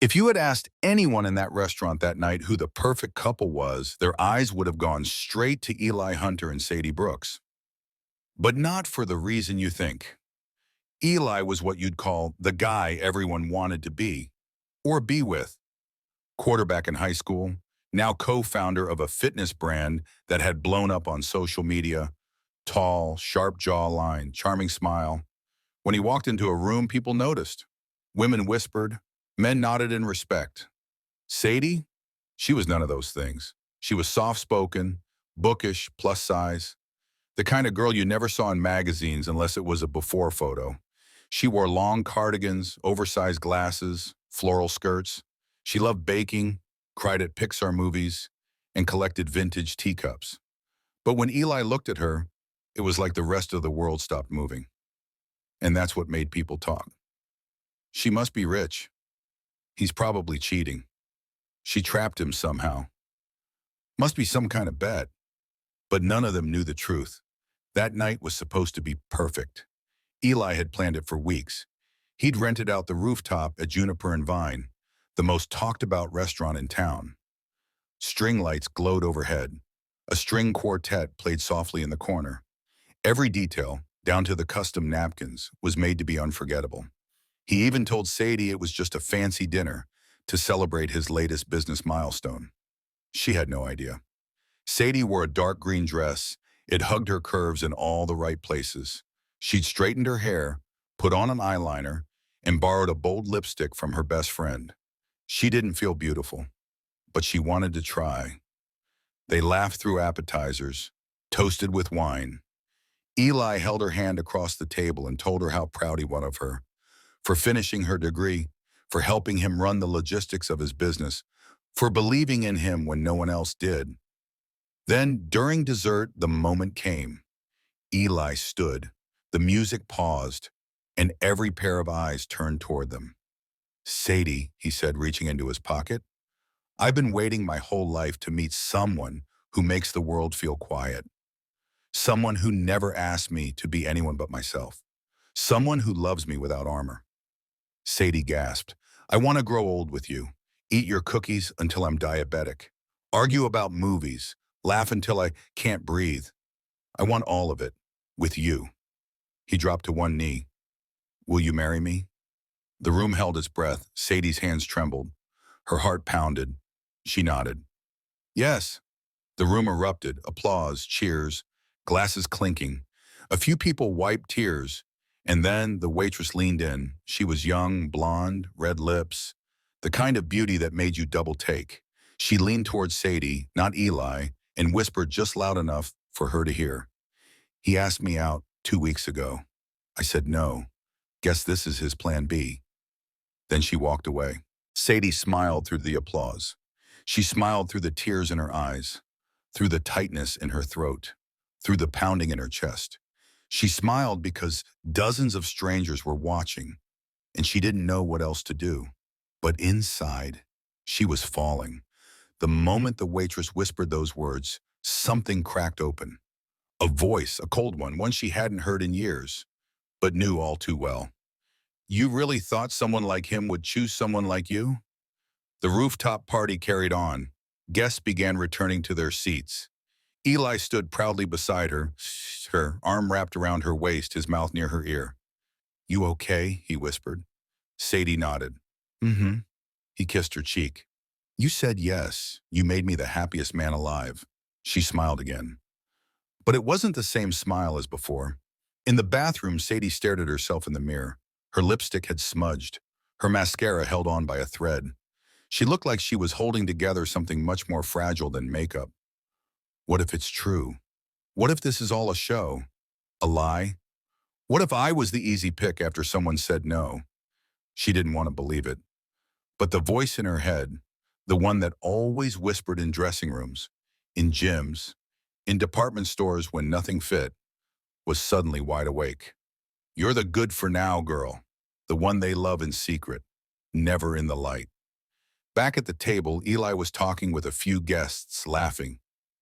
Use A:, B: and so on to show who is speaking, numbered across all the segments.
A: If you had asked anyone in that restaurant that night who the perfect couple was, their eyes would have gone straight to Eli Hunter and Sadie Brooks. But not for the reason you think. Eli was what you'd call the guy everyone wanted to be, or be with. Quarterback in high school, now co-founder of a fitness brand that had blown up on social media, tall, sharp jawline, charming smile. When he walked into a room, people noticed. Women whispered, men nodded in respect. Sadie? She was none of those things. She was soft-spoken, bookish, plus size, the kind of girl you never saw in magazines unless it was a before photo. She wore long cardigans, oversized glasses, floral skirts. She loved baking, cried at Pixar movies, and collected vintage teacups. But when Eli looked at her, it was like the rest of the world stopped moving. And that's what made people talk. She must be rich. He's probably cheating. She trapped him somehow. Must be some kind of bet. But none of them knew the truth. That night was supposed to be perfect. Eli had planned it for weeks. He'd rented out the rooftop at Juniper and Vine, the most talked about restaurant in town. String lights glowed overhead. A string quartet played softly in the corner. Every detail, down to the custom napkins, was made to be unforgettable. He even told Sadie it was just a fancy dinner to celebrate his latest business milestone. She had no idea. Sadie wore a dark green dress. It hugged her curves in all the right places. She'd straightened her hair, put on an eyeliner, and borrowed a bold lipstick from her best friend. She didn't feel beautiful, but she wanted to try. They laughed through appetizers, toasted with wine. Eli held her hand across the table and told her how proud he was of her, for finishing her degree, for helping him run the logistics of his business, for believing in him when no one else did. Then, during dessert, the moment came. Eli stood, the music paused, and every pair of eyes turned toward them. "Sadie," he said, reaching into his pocket, "I've been waiting my whole life to meet someone who makes the world feel quiet. Someone who never asks me to be anyone but myself. Someone who loves me without armor." Sadie gasped, "I want to grow old with you, eat your cookies until I'm diabetic, argue about movies, laugh until I can't breathe. I want all of it, with you." He dropped to one knee. "Will you marry me?" The room held its breath. Sadie's hands trembled. Her heart pounded. She nodded. "Yes." The room erupted, applause, cheers, glasses clinking. A few people wiped tears, and then the waitress leaned in. She was young, blonde, red lips, the kind of beauty that made you double take. She leaned towards Sadie, not Eli, and whispered just loud enough for her to hear. "He asked me out 2 weeks ago. I said no. Guess this is his plan B." Then she walked away. Sadie smiled through the applause. She smiled through the tears in her eyes, through the tightness in her throat, through the pounding in her chest. She smiled because dozens of strangers were watching, and she didn't know what else to do. But inside, she was falling. The moment the waitress whispered those words, something cracked open. A voice, a cold one she hadn't heard in years, but knew all too well. "You really thought someone like him would choose someone like you?" The rooftop party carried on. Guests began returning to their seats. Eli stood proudly beside her, her arm wrapped around her waist, his mouth near her ear. "You okay?" he whispered. Sadie nodded. "Mm-hmm." He kissed her cheek. "You said yes. You made me the happiest man alive." She smiled again. But it wasn't the same smile as before. In the bathroom, Sadie stared at herself in the mirror. Her lipstick had smudged, her mascara held on by a thread. She looked like she was holding together something much more fragile than makeup. What if it's true? What if this is all a show? A lie? What if I was the easy pick after someone said no? She didn't want to believe it. But the voice in her head, the one that always whispered in dressing rooms, in gyms, in department stores when nothing fit, was suddenly wide awake. "You're the good for now girl, the one they love in secret, never in the light." Back at the table, Eli was talking with a few guests, laughing.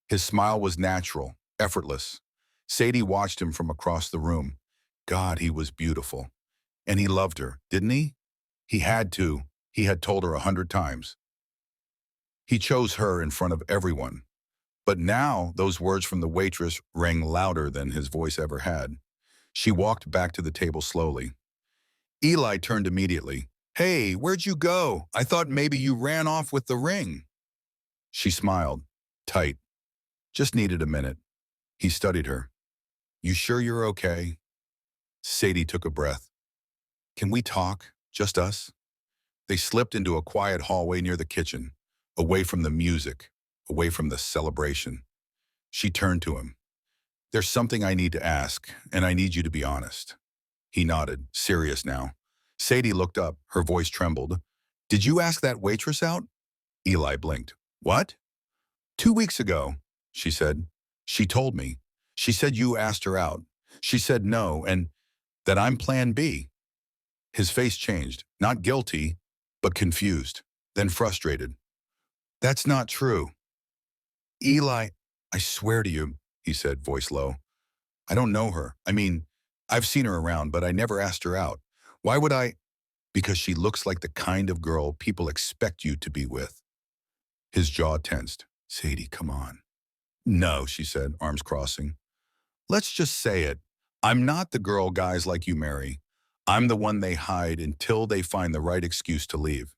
A: His smile was natural, effortless. Sadie watched him from across the room. God, he was beautiful. And he loved her, didn't he? He had to. He had told her 100 times. He chose her in front of everyone. But now those words from the waitress rang louder than his voice ever had. She walked back to the table slowly. Eli turned immediately. "Hey, where'd you go? I thought maybe you ran off with the ring." She smiled, tight. "Just needed a minute." He studied her. "You sure you're okay?" Sadie took a breath. "Can we talk? Just us?" They slipped into a quiet hallway near the kitchen, away from the music, away from the celebration. She turned to him. "There's something I need to ask, and I need you to be honest." He nodded, serious now. Sadie looked up, her voice trembled. "Did you ask that waitress out?" Eli blinked. "What?" "2 weeks ago," she said. "She told me. She said you asked her out. She said no, and that I'm plan B." His face changed, not guilty, but confused, then frustrated. "That's not true." "Eli, I swear to you," he said, voice low. "I don't know her. I mean, I've seen her around, but I never asked her out. Why would I?" "Because she looks like the kind of girl people expect you to be with." His jaw tensed. "Sadie, come on." "No," she said, arms crossing. "Let's just say it. I'm not the girl guys like you marry. I'm the one they hide until they find the right excuse to leave."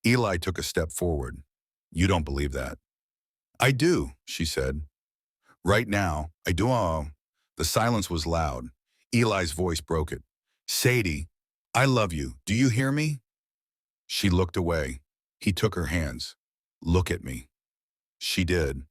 A: Eli took a step forward. "You don't believe that." "I do," she said. "Right now, I do." The silence was loud. Eli's voice broke it. "Sadie, I love you. Do you hear me?" She looked away. He took her hands. "Look at me." She did.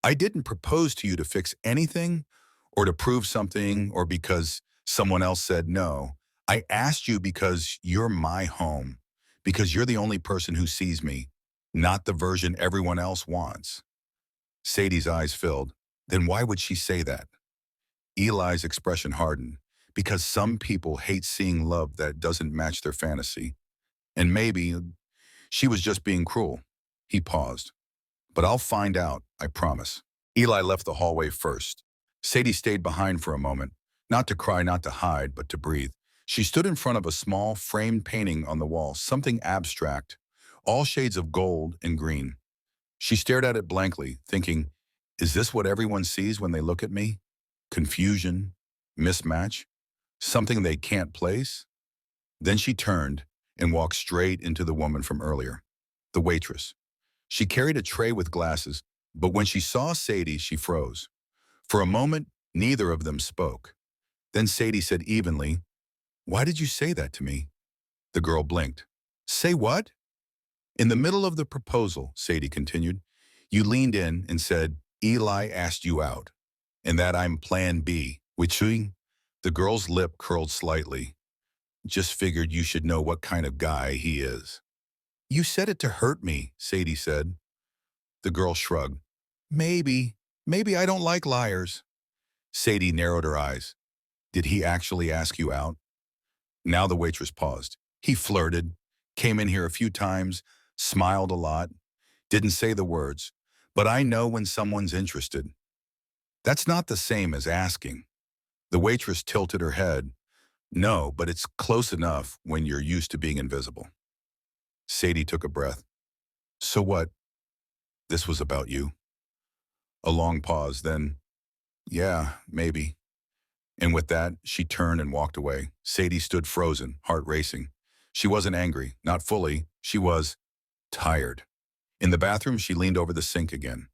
A: "I didn't propose to you to fix anything or to prove something or because someone else said no. I asked you because you're my home, because you're the only person who sees me, not the version everyone else wants." Sadie's eyes filled. Then why would she say that? Eli's expression hardened. "Because some people hate seeing love that doesn't match their fantasy. And maybe she was just being cruel." He paused. "But I'll find out, I promise." Eli left the hallway first. Sadie stayed behind for a moment, not to cry, not to hide, but to breathe. She stood in front of a small, framed painting on the wall, something abstract, all shades of gold and green. She stared at it blankly, thinking, is this what everyone sees when they look at me? Confusion, mismatch, something they can't place? Then she turned and walked straight into the woman from earlier, the waitress. She carried a tray with glasses, but when she saw Sadie, she froze. For a moment, neither of them spoke. Then Sadie said evenly, "Why did you say that to me?" The girl blinked. "Say what?" "In the middle of the proposal," Sadie continued, "you leaned in and said, 'Eli asked you out, and that I'm plan B,' which the girl's lip curled slightly. "Just figured you should know what kind of guy he is." "You said it to hurt me," Sadie said. The girl shrugged. Maybe I don't like liars." Sadie narrowed her eyes. "Did he actually ask you out?" Now the waitress paused. "He flirted, came in here a few times, smiled a lot, didn't say the words. But I know when someone's interested. That's not the same as asking." The waitress tilted her head. "No, but it's close enough when you're used to being invisible." Sadie took a breath. "So what? This was about you?" A long pause, then, "Yeah, maybe." And with that, she turned and walked away. Sadie stood frozen, heart racing. She wasn't angry, not fully. She was tired. In the bathroom, she leaned over the sink again.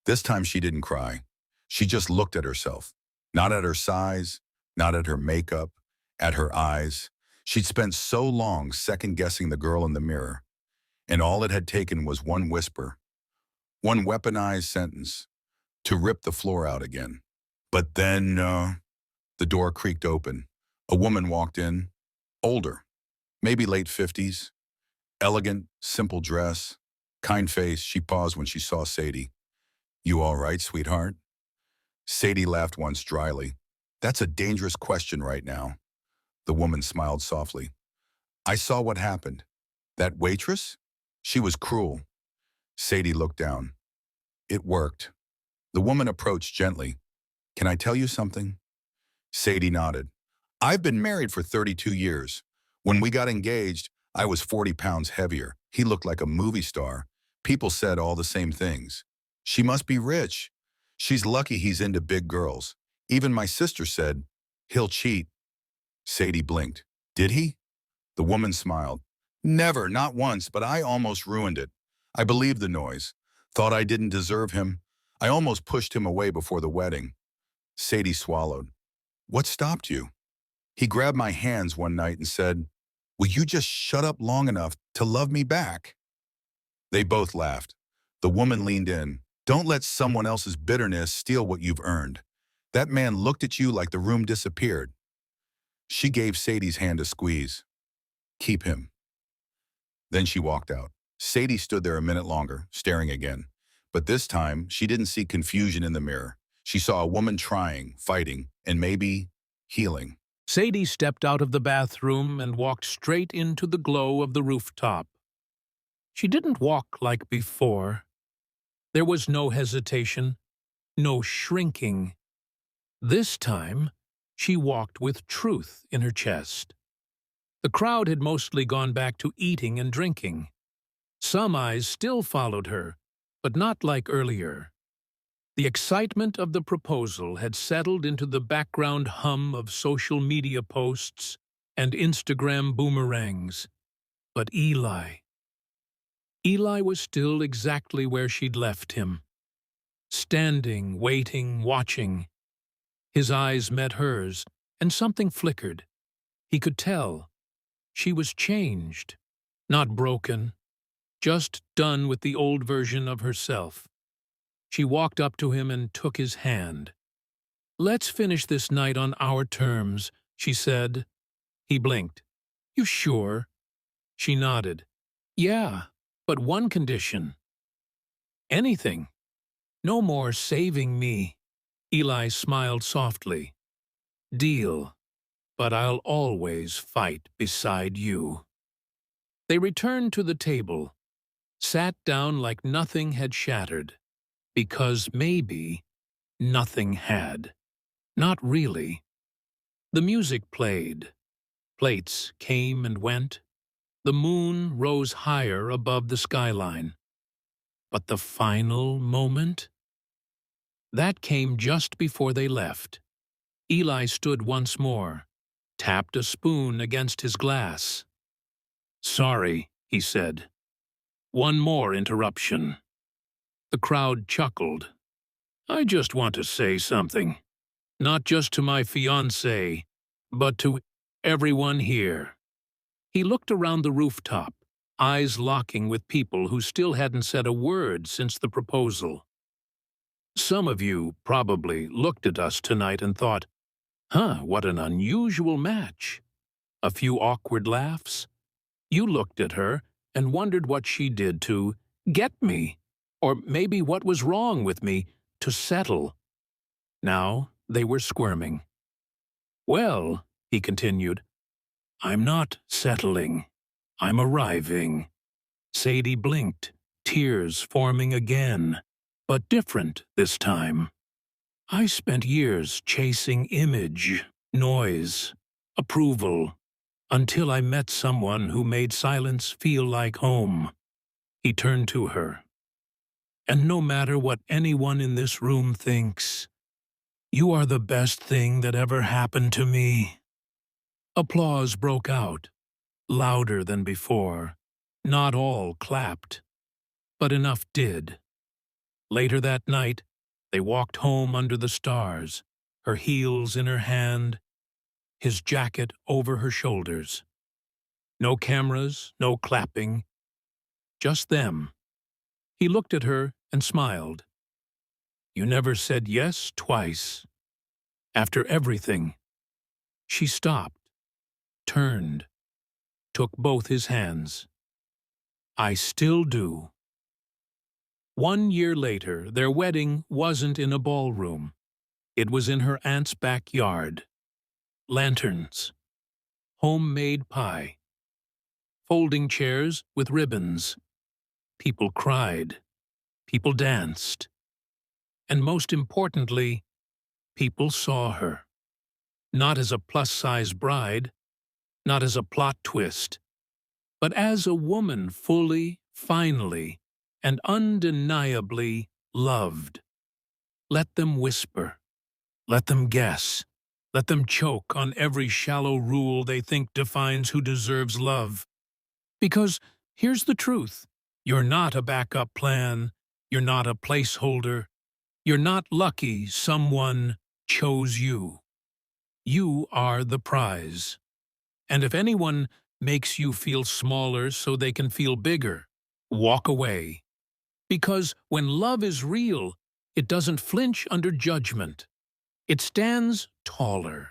A: This time she didn't cry. She just looked at herself. Not at her size, not at her makeup, at her eyes. She'd spent so long second-guessing the girl in the mirror, and all it had taken was one whisper, one weaponized sentence, to rip the floor out again. But then, the door creaked open. A woman walked in, older, maybe late 50s, elegant, simple dress, kind face. She paused when she saw Sadie. "You all right, sweetheart?" Sadie laughed once dryly. "That's a dangerous question right now." The woman smiled softly. "I saw what happened. That waitress? She was cruel." Sadie looked down. "It worked." The woman approached gently. "Can I tell you something?" Sadie nodded. "I've been married for 32 years. When we got engaged, I was 40 pounds heavier. He looked like a movie star. People said all the same things. She must be rich. She's lucky he's into big girls. Even my sister said, he'll cheat. Sadie blinked. Did he? The woman smiled. Never, not once, but I almost ruined it. I believed the noise. Thought I didn't deserve him. I almost pushed him away before the wedding. Sadie swallowed. What stopped you? He grabbed my hands one night and said, will you just shut up long enough to love me back? They both laughed. The woman leaned in. Don't let someone else's bitterness steal what you've earned. That man looked at you like the room disappeared. She gave Sadie's hand a squeeze. Keep him. Then she walked out. Sadie stood there a minute longer, staring again. But this time, she didn't see confusion in the mirror. She saw a woman trying, fighting, and maybe healing.
B: Sadie stepped out of the bathroom and walked straight into the glow of the rooftop. She didn't walk like before. There was no hesitation, no shrinking. This time, she walked with truth in her chest. The crowd had mostly gone back to eating and drinking. Some eyes still followed her, but not like earlier. The excitement of the proposal had settled into the background hum of social media posts and Instagram boomerangs. But Eli was still exactly where she'd left him. Standing, waiting, watching. His eyes met hers, and something flickered. He could tell. She was changed, not broken, just done with the old version of herself. She walked up to him and took his hand. Let's finish this night on our terms, she said. He blinked. You sure? She nodded. Yeah, but one condition. Anything. No more saving me. Eli smiled softly. Deal, but I'll always fight beside you. They returned to the table, sat down like nothing had shattered, because maybe nothing had. Not really. The music played. Plates came and went. The moon rose higher above the skyline. But the final moment? That came just before they left. Eli stood once more, tapped a spoon against his glass. Sorry, he said. One more interruption. The crowd chuckled. I just want to say something. Not just to my fiancé, but to everyone here. He looked around the rooftop, eyes locking with people who still hadn't said a word since the proposal. Some of you probably looked at us tonight and thought, what an unusual match. A few awkward laughs. You looked at her and wondered what she did to get me, or maybe what was wrong with me to settle. Now they were squirming. Well, he continued, I'm not settling. I'm arriving. Sadie blinked, tears forming again, but different this time. I spent years chasing image, noise, approval, until I met someone who made silence feel like home. He turned to her. And no matter what anyone in this room thinks, you are the best thing that ever happened to me. Applause broke out, louder than before. Not all clapped, but enough did. Later that night, they walked home under the stars, her heels in her hand, his jacket over her shoulders. No cameras, no clapping, just them. He looked at her and smiled. You never said yes twice. After everything. She stopped, turned, took both his hands. I still do. 1 year later, their wedding wasn't in a ballroom. It was in her aunt's backyard. Lanterns, homemade pie, folding chairs with ribbons. People cried, people danced, and most importantly, people saw her. Not as a plus-size bride, not as a plot twist, but as a woman fully, finally, and undeniably loved. Let them whisper. Let them guess. Let them choke on every shallow rule they think defines who deserves love. Because here's the truth. You're not a backup plan. You're not a placeholder. You're not lucky someone chose you. You are the prize. And if anyone makes you feel smaller so they can feel bigger, walk away. Because when love is real, it doesn't flinch under judgment. It stands taller.